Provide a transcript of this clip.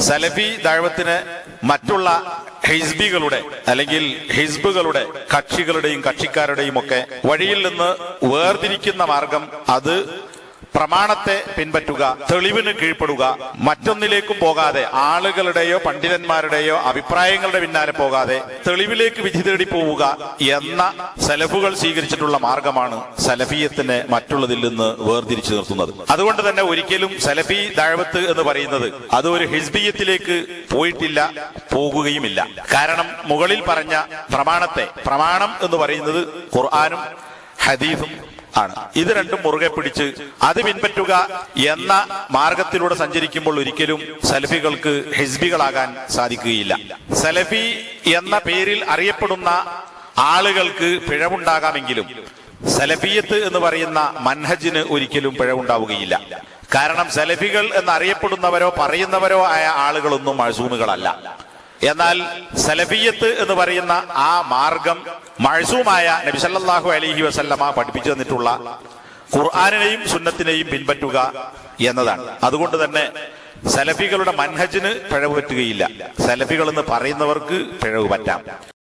സലഫി ദഅവത്തിന് മറ്റുള്ള ഹിസ്ബികളുടെ അല്ലെങ്കിൽ ഹിസ്ബുകളുടെ കക്ഷികളുടെയും കക്ഷിക്കാരുടെയും ഒക്കെ വഴിയിൽ നിന്ന് വേർതിരിക്കുന്ന മാർഗം അത് പ്രമാണത്തെ പിൻപറ്റുക, തെളിവിന് കീഴ്പ്പെടുക, മറ്റൊന്നിലേക്കും പോകാതെ ആളുകളുടെയോ പണ്ഡിതന്മാരുടെയോ അഭിപ്രായങ്ങളുടെ പിന്നാലെ പോകാതെ തെളിവിലേക്ക് വിധി തേടി പോവുക എന്ന സലഫുകൾ സ്വീകരിച്ചിട്ടുള്ള മാർഗമാണ് സലഫിയത്തിനെ മറ്റുള്ളതിൽ നിന്ന് വേർതിരിച്ചു നിർത്തുന്നത്. അതുകൊണ്ട് തന്നെ ഒരിക്കലും സലഫി ദഅവത്ത് എന്ന് പറയുന്നത് അത് ഒരു ഹിസ്ബിയത്തിലേക്ക് പോയിട്ടില്ല, പോകുകയുമില്ല. കാരണം മുകളിൽ പറഞ്ഞ പ്രമാണം എന്ന് പറയുന്നത് ഖുർആനും ഹദീസും ആണ്. ഇത് രണ്ടും മുറുകെ പിടിച്ച് അത് പിൻപറ്റുക എന്ന മാർഗത്തിലൂടെ സഞ്ചരിക്കുമ്പോൾ ഒരിക്കലും സലഫികൾക്ക് ഹിസ്ബികളാകാൻ സാധിക്കുകയില്ല. സലഫി എന്ന പേരിൽ അറിയപ്പെടുന്ന ആളുകൾക്ക് പിഴവുണ്ടാകാമെങ്കിലും സലഫിയത്ത് എന്ന് പറയുന്ന മൻഹജിന് ഒരിക്കലും പിഴവുണ്ടാവുകയില്ല. കാരണം സലഫികൾ എന്നറിയപ്പെടുന്നവരോ പറയുന്നവരോ ആയ ആളുകളൊന്നും മഅ്സൂമുകളല്ല. എന്നാൽ സലഫിയത്ത് എന്ന് പറയുന്ന ആ മാർഗം മഅ്സൂമായ നബി സല്ലല്ലാഹു അലൈഹി വസല്ലമ പഠിപ്പിച്ചു തന്നിട്ടുള്ള ഖുർആനിനെയും സുന്നത്തിനെയും പിൻപറ്റുക എന്നതാണ്. അതുകൊണ്ട് തന്നെ സലഫികളുടെ മൻഹജിന് പിഴവ് പറ്റുകയില്ല. സലഫികൾ എന്ന് പറയുന്നവർക്ക് പിഴവ് പറ്റാം.